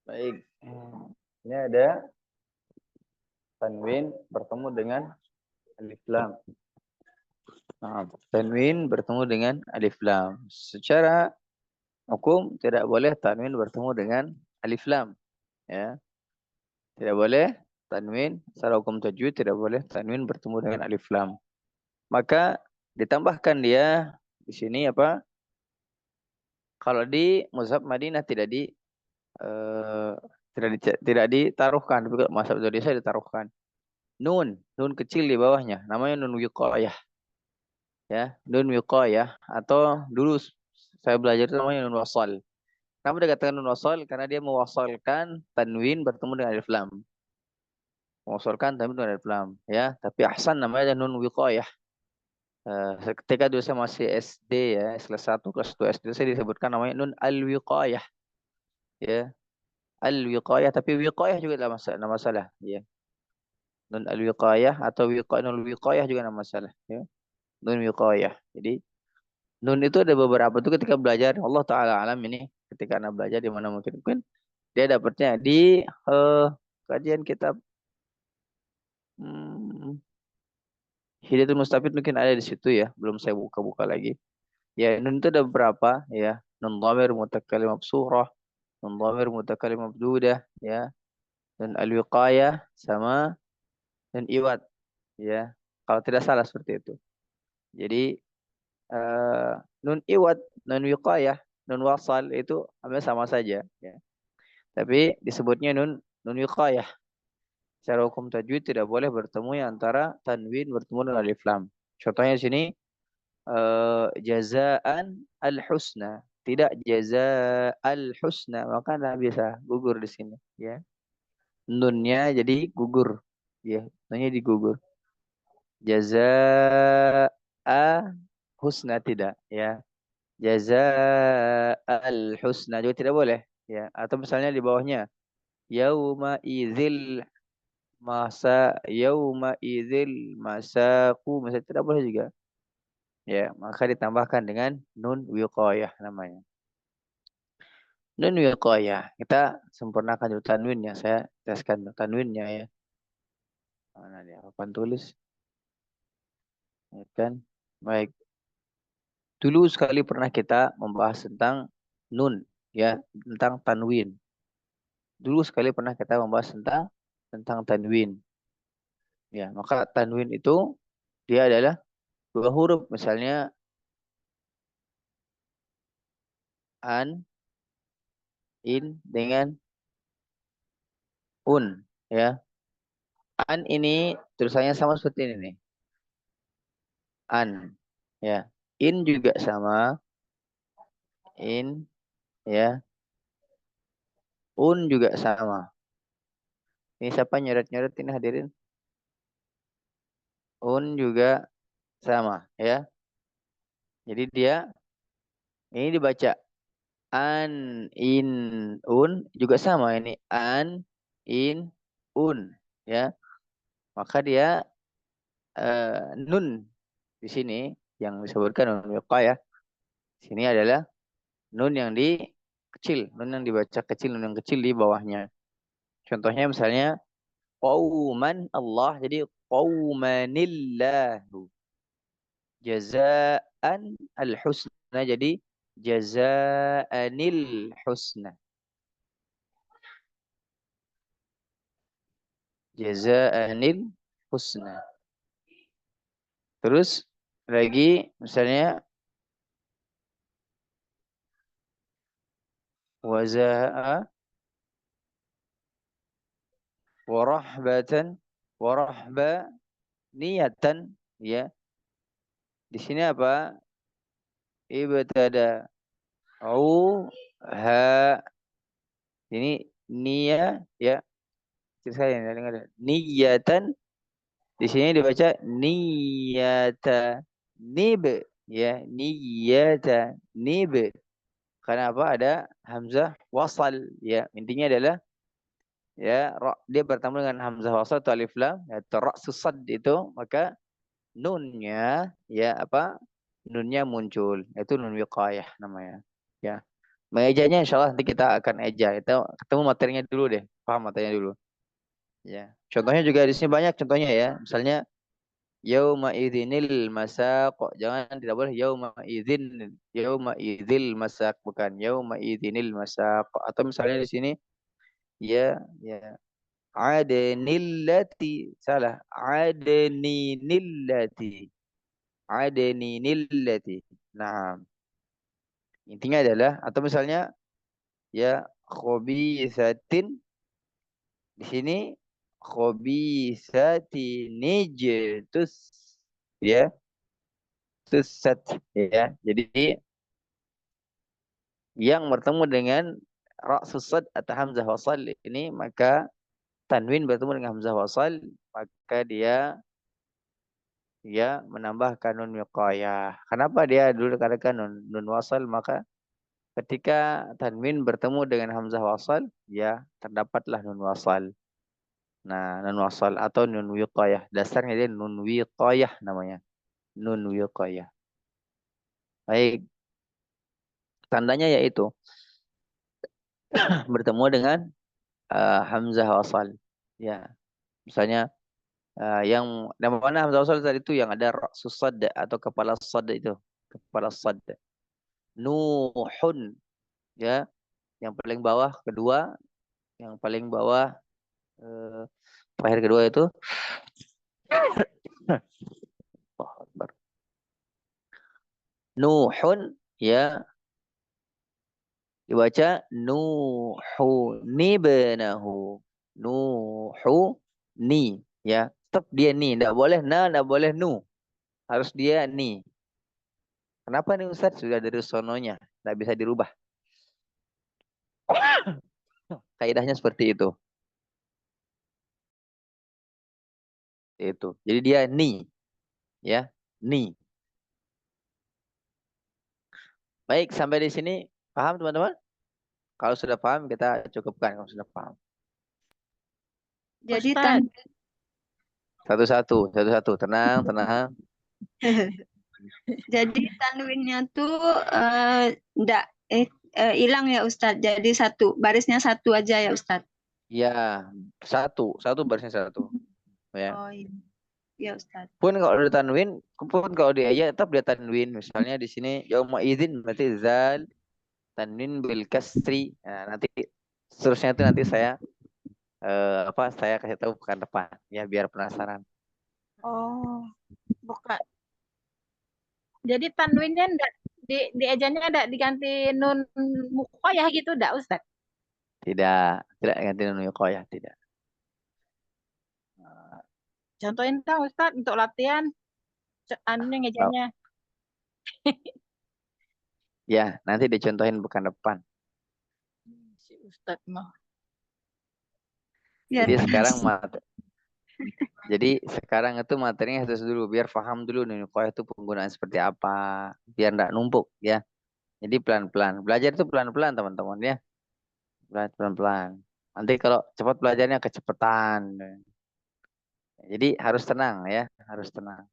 Baik. Ini ada tanwin bertemu dengan alif lam. Nah, tanwin bertemu dengan alif lam. Secara hukum tidak boleh tanwin bertemu dengan alif lam. Ya. Tidak boleh tanwin secara hukum tajwid tidak boleh tanwin bertemu dengan alif lam. Maka ditambahkan dia di sini apa? Kalau di mazhab Madinah eh, tidak ditaruhkan, tapi kalau mazhab Indonesia ditaruhkan. Nun kecil di bawahnya, namanya nun wiqayah. Ya, nun wiqayah atau dulu saya belajar itu namanya nun wasal. Kenapa dikatakan nun wasal? Karena dia mewasalkan tanwin bertemu dengan alif lam. Mewasalkan tanwin dengan alif lam, ya. Tapi ahsan namanya nun wiqayah. Ketika dulu saya masih SD ya, kelas 1, kelas 2 SD saya disebutkan namanya nun al-wiqayah. Ya, al-wiqayah tapi wiqayah juga tidak masalah, ya. Nun al-wiqayah atau nun wiqayah juga tidak masalah, ya. Nun wiqayah. Jadi nun itu ada beberapa tuh ketika belajar Allah taala alam ini ketika anak belajar di mana mungkin dia dapatnya di kajian kitab Hidayatul Mustafid mungkin ada di situ ya, belum saya buka-buka lagi. Ya, nun itu ada beberapa ya, nun dhamir mutakallim mabsurah, nun dhamir mutakallim mabdudah ya, dan al-wiqayah sama dan iwad ya. Kalau tidak salah seperti itu. Jadi nun iwad, nun wiqayah, nun wasal itu sama saja. Ya. Tapi disebutnya nun wiqayah. Secara hukum tajwid tidak boleh bertemu yang antara tanwin bertemu dengan alif lam. Contohnya di sini jazaan al-husna, tidak jazaa al-husna, maka tidak bisa gugur di sini, ya. Nunnya jadi gugur, ya, nunnya digugur. Jazaa husna tidak, ya. Jazaa al-husna juga tidak boleh, ya. Atau misalnya di bawahnya yauma idzil masaku, misalnya tidak boleh juga. Ya, maka ditambahkan dengan nun wiqayah namanya. Nun wiqayah. Kita sempurnakan dulu tanwinnya. Saya teskan tanwinnya ya. Mana dia? Papan tulis. Ya kan? Baik. Dulu sekali pernah kita membahas tentang nun, ya, tentang tanwin. Dulu sekali pernah kita membahas tentang tanwin. Ya, maka tanwin itu dia adalah dua huruf, misalnya an, in dengan un, ya. An ini tulisannya sama seperti ini nih. An, ya. In juga sama. In, ya. Un juga sama. Ini siapa nyoret-nyoret ini hadirin? Un juga sama, ya. Jadi dia ini dibaca an, in, un juga sama ini an, in, un, ya. Maka dia nun di sini yang disebutkan nun wiqayah. Sini adalah nun yang di kecil, nun yang dibaca kecil, nun yang kecil di bawahnya. Contohnya misalnya qauman Allah, jadi qaumanillahu. Jazaan al-husna, jadi jazaanil husna. Jazaanil husna. Terus lagi misalnya wazaa warahbatan warahba niyatan, ya. Di sini apa? Ibtada ha, ini niya, ya. Saya dengar niyatan, di sini dibaca niyata, nib, ya, niyata, nib. Karena apa? Ada hamzah wasal, ya. Intinya adalah ya dia bertemu dengan hamzah wasal atau alif lam, ya, ra'sus sad itu, maka nunnya, ya, apa? Nunnya muncul. Itu nun wiqayah namanya, ya. Mengejanya insyaallah nanti kita akan eja. Kita ketemu materinya dulu deh. Paham materinya dulu. Ya. Contohnya juga di sini banyak contohnya, ya. Misalnya yauma idzinil masaq. Jangan, tidak boleh yauma idzil masaq, bukan yauma idzinil masaq. Atau misalnya di sini ya, ya, adenillati, salah, adeninillati. Adeninillati. Nah, intinya adalah, atau misalnya ya khobisatin, di sini khobisati nijtus, ya, tusat, ya. Jadi yang bertemu dengan ra susad atau hamzah wasal ini, maka tanwin bertemu dengan hamzah wasal, maka dia menambahkan nun wiqayah. Kenapa dia dulu dikatakan nun wasal? Maka ketika tanwin bertemu dengan hamzah wasal, ya terdapatlah nun wasal. Nah, nun wasal atau nun wiqayah. Dasarnya dia nun wiqayah namanya. Nun wiqayah. Baik. Tandanya yaitu bertemu dengan hamzah wasal. Ya. Misalnya yang nama mana hamzah wasal tadi itu yang ada ra'sus sad atau kepala sad itu. Kepala sad. Nuhun. Ya. Yang paling bawah kedua, yang paling bawah terakhir kedua itu Nuhun ya dibaca Nuhu nibnahu. Nuhu ni ya. Tetap dia ni, enggak boleh na, enggak boleh nu. Harus dia ni. Kenapa nih Ustaz? Sudah dari sononya, enggak bisa dirubah. Kaidahnya seperti itu. Itu. Jadi dia ni ya, ni. Baik, sampai di sini paham teman-teman? Kalau sudah paham kita cukupkan kalau sudah paham. Jadi Ustaz, Satu-satu, tenang, tenang. jadi tanwinnya tuh enggak hilang ya Ustadz. Jadi satu, barisnya satu aja ya Ustadz. Ya, satu barisnya satu. Ya. Oh iya, ya Ustadz. Pun kalau di tanwin, pun kalau di ayat tetap dia tanwin. Misalnya di sini yauma idzin berarti zal tanwin bil kasri. Nah, nanti seterusnya itu nanti saya saya kasih tahu pekan depan ya biar penasaran. oh, bukan. Jadi tanwinnya enggak di ejanya enggak diganti nun mukoyah gitu enggak, Ustaz? Tidak ganti nun wiqayah, tidak. Contohin dong, Ustaz, untuk latihan anunya Oh, ngejanya. ya, nanti dicontohin pekan depan. Si Ustaz mah. Biar Jadi sekarang itu materinya harus dulu biar paham dulu nih wiqayah itu penggunaan seperti apa, biar enggak numpuk ya. Jadi pelan-pelan. Belajar itu pelan-pelan teman-teman ya. Pelan-pelan. Nanti kalau cepat belajarnya kecepatan. Jadi harus tenang ya, harus tenang.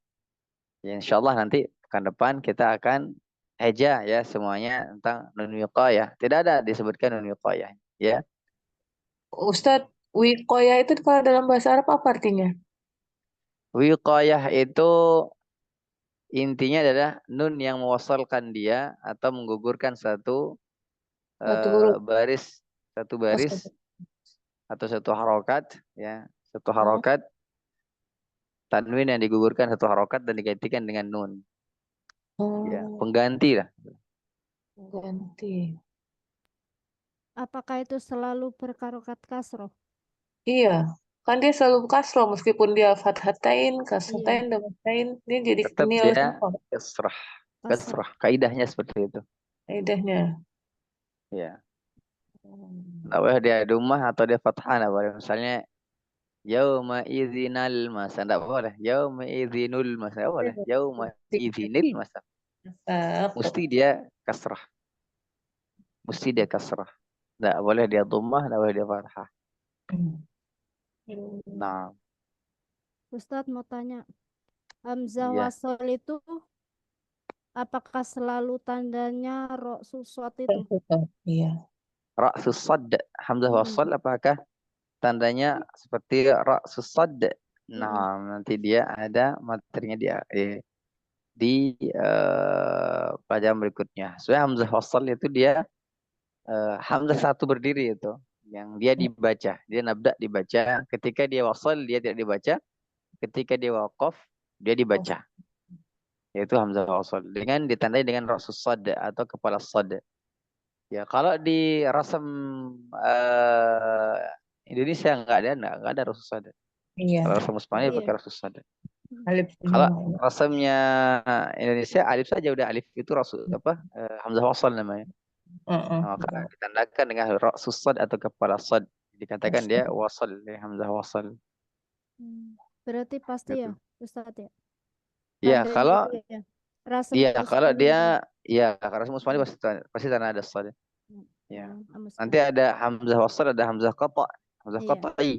Ya, insya Allah nanti pekan depan kita akan heja ya semuanya tentang nun wiqayah. Tidak ada disebutkan nun wiqayah ya. Ustadz, Wikoya itu kalau dalam bahasa Arab apa artinya? Wiqayah itu intinya adalah nun yang mewasalkan dia atau menggugurkan satu Satu huruf. satu Oh, baris satu. atau satu harokat ya, satu Oh, harokat tanwin yang digugurkan satu harokat dan digantikan dengan nun. Ya, oh, pengganti lah. ganti. Apakah itu selalu berkarokat kasroh? Iya, kan dia selalu kasroh meskipun dia fathatain, Iya, kasrotain, damatain, dia jadi Tetap nil dia semua kasrah. kasroh. Kasrah. Kaidahnya seperti itu. kaidahnya. Ya. Hmm. Nggak boleh dia dumah atau dia fathah. Nggak boleh. Misalnya yauma idzinal masa. Nggak boleh. Yauma idzinul masa. Nggak boleh. Yauma idzinil masa. Mesti dia kasrah. Mesti dia kasrah. Nggak boleh dia dumah. Nggak boleh dia fathah. Nah. Ustadz mau tanya, hamzah Iya. wasol itu apakah selalu tandanya ro suswat itu? Iya. Ra'sus sad. Hamzah wasal apakah tandanya seperti ra'sus sad? Nah, nanti dia ada materinya di pelajaran berikutnya. Soalnya hamzah wasal itu dia hamzah satu berdiri itu yang dia dibaca, dia nabda dibaca. Ketika dia wasal dia tidak dibaca, ketika dia waqaf dia dibaca. Yaitu hamzah wasal dengan ditandai dengan ra'sus sad atau kepala sad. Ya, kalau di rasam Indonesia nggak ada ra'sus sad. Iya. Kalau rasam Spanyol Iya. pakai ra'sus sad. Alif Kalau semua. rasamnya Indonesia alif saja udah alif itu hamzah wasal namanya. Nah, maka ditandakan dengan ra'sus sad atau kepala sad. Dikatakan dia wasal, dia hamzah wasal. Berarti pasti ya, Gitu. Ustadz ya. Ya, Tandanya kalau itu ya. Rasem dia kalau Usmani dia itu. ya kalau rasam Utsmani pasti tanah ada sad. Ya. Amus Nanti ada hamzah wasal, ada hamzah qata, hamzah Iya. qata'i.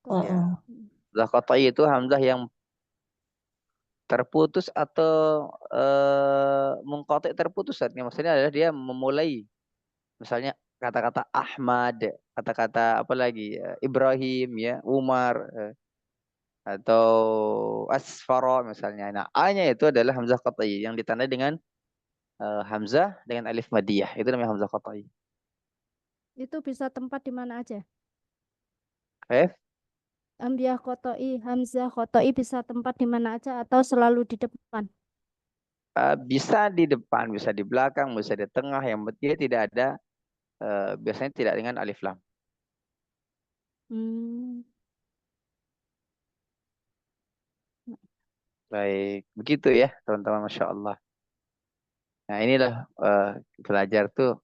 Ya. Heeh. Hamzah qata'i itu hamzah yang terputus atau mengkotek terputus artinya maksudnya adalah dia memulai misalnya kata-kata Ahmad, kata-kata apa lagi Ibrahim ya, Umar atau Asfara misalnya. Nah, A-nya itu adalah hamzah qat'i yang ditandai dengan hamzah dengan alif madiyah. Itu namanya hamzah qat'i. Itu bisa tempat di mana aja? F Hamzah khotoi bisa tempat di mana aja atau selalu di depan? bisa di depan, bisa di belakang, bisa di tengah. Yang penting dia tidak ada, biasanya tidak dengan alif lam. Hmm. Baik, begitu ya teman-teman, Masya Allah. Nah inilah belajar tuh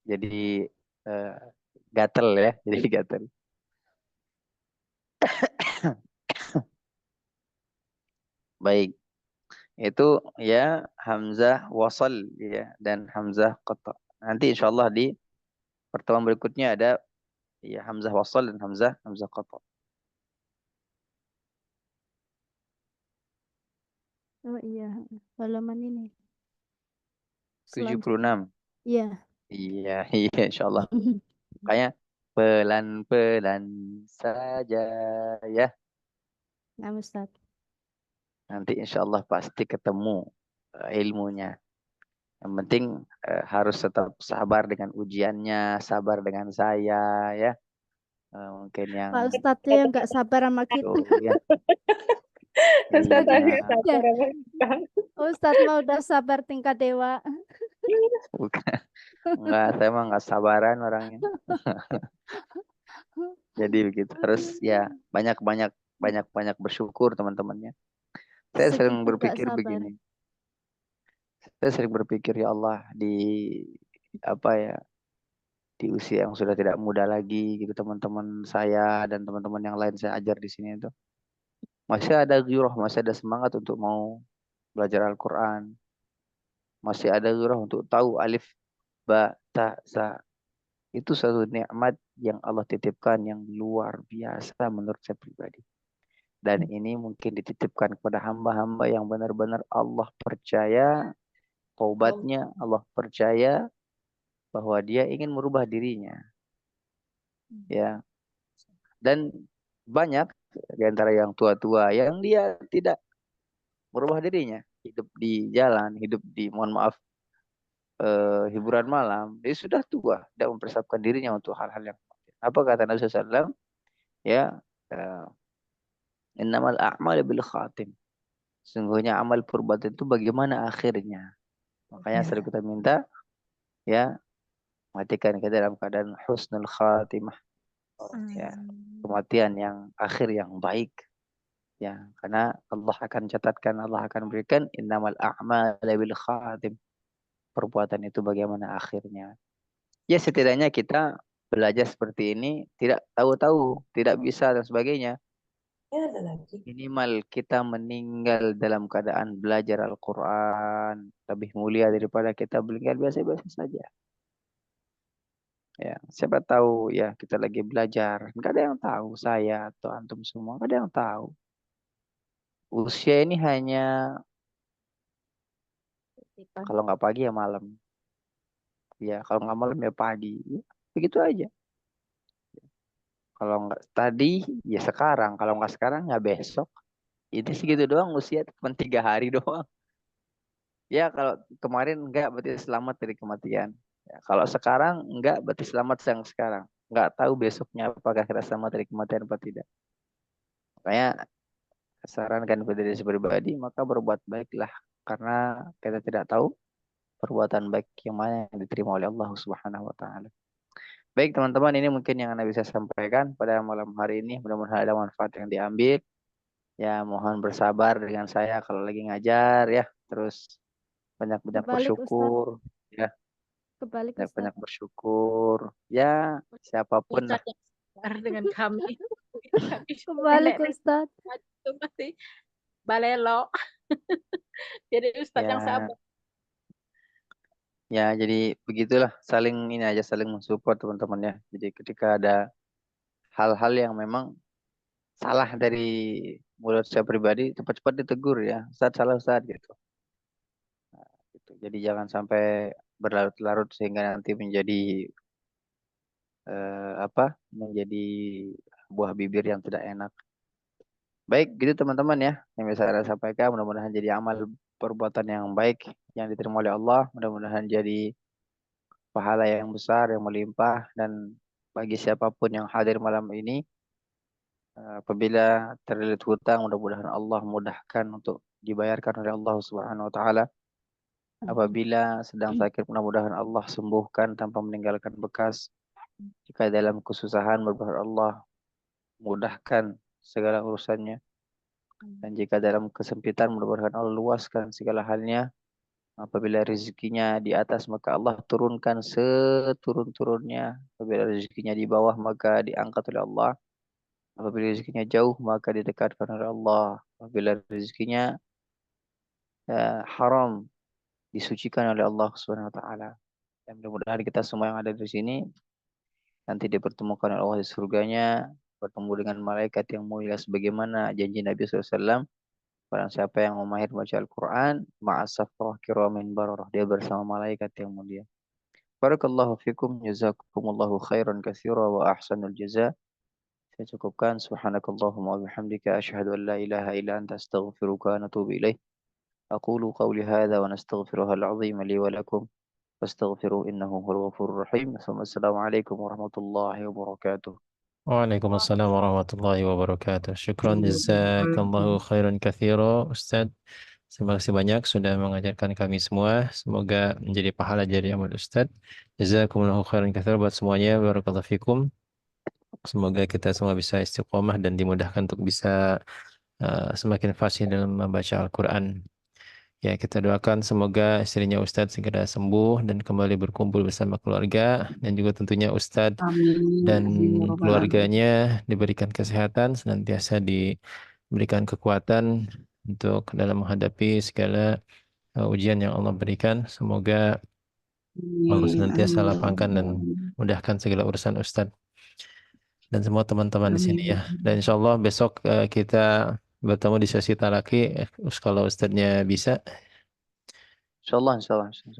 jadi eh, gatel ya, jadi gatel. Baik, itu ya hamzah wasal ya dan hamzah qata. Nanti insya Allah di pertemuan berikutnya ada ya hamzah wasal dan hamzah qata. Oh iya, halaman ini 76. selanjutnya. Iya. Iya, iya insya Allah. Makanya pelan-pelan saja ya. Nah, Ustaz. Nanti insya Allah pasti ketemu ilmunya. Yang penting harus tetap sabar dengan ujiannya, sabar dengan saya ya. Mungkin yang Pak Ustadz tuh yang nggak sabar sama kita. ya. Ustaz Iya, akhirnya sabar apa? Ustadz mah udah sabar tingkat dewa. bukan. Enggak, saya mah enggak sabaran orangnya. Jadi begitu harus ya banyak bersyukur teman-temannya. Saya sering Segitu nggak berpikir sabar. begini. Saya sering berpikir ya Allah di apa ya, di usia yang sudah tidak muda lagi gitu, teman-teman saya dan teman-teman yang lain saya ajar di sini itu masih ada giroh, masih ada semangat untuk mau belajar Al-Quran, masih ada giroh untuk tahu alif ba ta sa. Itu satu nikmat yang Allah titipkan yang luar biasa menurut saya pribadi. Dan ini mungkin dititipkan kepada hamba-hamba yang benar-benar Allah percaya taubatnya, Allah percaya bahwa dia ingin merubah dirinya. Ya, dan banyak di antara yang tua-tua yang dia tidak merubah dirinya, hidup di jalan, hidup di, mohon maaf, hiburan malam. Dia sudah tua, tidak mempersiapkan dirinya untuk hal-hal yang apa kata Nabi SAW? Ya, eh, innamal a'mal bil khatim. Sungguhnya amal perbuatan itu bagaimana akhirnya. Makanya sering kita minta ya matikan kita dalam keadaan husnul khatimah. Ya, kematian yang akhir yang baik. Ya, karena Allah akan catatkan, Allah akan berikan innamal a'mal bil khatim. Perbuatan itu bagaimana akhirnya. Ya setidaknya kita belajar seperti ini tidak tahu-tahu, tidak bisa dan sebagainya. Minimal kita meninggal dalam keadaan belajar Al-Quran lebih mulia daripada kita meninggal biasa-biasa saja. Ya, siapa tahu ya kita lagi belajar. Nggak ada yang tahu, saya atau antum semua nggak ada yang tahu. Usia ini hanya kalau nggak pagi ya malam. Ya, kalau nggak malam ya pagi. Ya, begitu aja. Kalau nggak tadi ya sekarang. Kalau nggak sekarang ya besok. Itu segitu doang, usia cuma 3 hari doang. Ya kalau kemarin enggak berarti selamat dari kematian. Ya, kalau sekarang enggak berarti selamat yang sekarang. Enggak tahu besoknya apakah kita selamat dari kematian atau tidak. Makanya sarankan kepada diri pribadi maka berbuat baiklah karena kita tidak tahu perbuatan baik yang mana yang diterima oleh Allah Subhanahu wa taala. Baik teman-teman, ini mungkin yang Anda bisa sampaikan pada malam hari ini. Mudah-mudahan ada manfaat yang diambil. Ya, mohon bersabar dengan saya kalau lagi ngajar ya. Terus banyak-banyak Kebalik, Ustadz. bersyukur ya. Kebalik, Banyak-banyak Ustadz. bersyukur ya, siapapun lah. Ustadz yang sabar dengan kami. Kebalik, Nenek Ustadz. itu masih balelo. Jadi Ustadz yang Ya, sabar. ya jadi begitulah, saling ini aja, saling mensupport teman-teman ya. Jadi ketika ada hal-hal yang memang salah dari mulut saya pribadi, cepat-cepat ditegur ya. Ustaz salah Ustaz gitu. Gitu. Jadi jangan sampai berlarut-larut sehingga nanti menjadi menjadi buah bibir yang tidak enak. Baik, gitu teman-teman ya yang bisa saya sampaikan. Mudah-mudahan jadi amal perbuatan yang baik yang diterima oleh Allah. Mudah-mudahan jadi pahala yang besar yang melimpah, dan bagi siapapun yang hadir malam ini apabila terlilit hutang, mudah-mudahan Allah mudahkan untuk dibayarkan oleh Allah Subhanahu wa taala. Apabila sedang sakit, mudah-mudahan Allah sembuhkan tanpa meninggalkan bekas. Jika dalam kesusahan, mudah-mudahan Allah mudahkan segala urusannya. Dan jika dalam kesempitan, mudah-mudahan Allah luaskan segala halnya. Apabila rezekinya di atas, maka Allah turunkan seturun-turunnya. Apabila rezekinya di bawah, maka diangkat oleh Allah. Apabila rezekinya jauh, maka didekatkan oleh Allah. Apabila rezekinya haram, disucikan oleh Allah Subhanahu wa taala. Dan mudah-mudahan kita semua yang ada di sini nanti dipertemukan oleh Allah di surganya, bertemu dengan malaikat yang mulia sebagaimana janji Nabi SAW. Barang siapa yang memahir baca Al-Quran, ma'asafrah kiramin bararah, dia bersama malaikat yang mulia. Barakallahu fikum, jazakumullahu khairan katsira wa ahsanul jaza. Saya cukupkan. Subhanakallahumma wa bihamdika asyhadu an la ilaha illa anta astaghfiruka wa atubu ilaik. أقول قولي هذا ونستغفره العظيم لي ولكم فاستغفروه إنه هو الغفور الرحيم. ثم السلام عليكم ورحمة الله وبركاته. Waalaikumsalam warahmatullahi wabarakatuh. Syukran jazakallahu khairan katsira, Ustaz. Terima kasih banyak sudah mengajarkan kami semua. Semoga menjadi pahala dari amal Ustaz. Jazakumullahu khairan katsira buat semuanya. Barakallahu fikum. Semoga kita semua bisa istiqomah dan dimudahkan untuk bisa semakin fasih dalam membaca Al-Quran. Ya, kita doakan semoga istrinya Ustadz segera sembuh dan kembali berkumpul bersama keluarga, dan juga tentunya Ustadz dan keluarganya diberikan kesehatan, senantiasa diberikan kekuatan untuk dalam menghadapi segala ujian yang Allah berikan. Semoga Allah senantiasa lapangkan dan mudahkan segala urusan Ustadz dan semua teman-teman di sini ya. Dan insya Allah besok kita bertemu di sesi talaki kalau Ustadznya bisa. Insyaallah.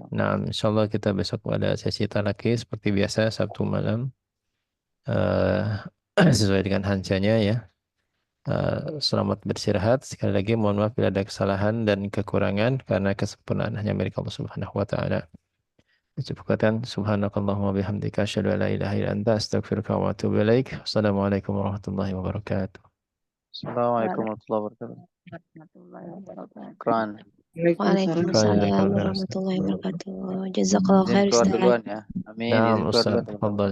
Nah, insya Allah kita besok ada sesi talaki seperti biasa Sabtu malam sesuai dengan hancanya ya. Selamat beristirahat. Sekali lagi mohon maaf bila ada kesalahan dan kekurangan, karena kesempurnaan hanya milik Allah Subhanahu wa taala. Cukupkan. Subhanakallahumma bihamdika asyhadu an la ilaha illa anta astaghfiruka wa atubu ilaik. Wassalamualaikum warahmatullahi wabarakatuh. Assalamualaikum warahmatullahi wabarakatuh. Warahmatullahi wabarakatuh. Syukran. Waalaikumsalam warahmatullahi wabarakatuh. Jazakallah Izin khair keluar Ustaz. duluan ya. Amin. Naam Izin keluar Ustaz, duluan teman-teman. tafadhal.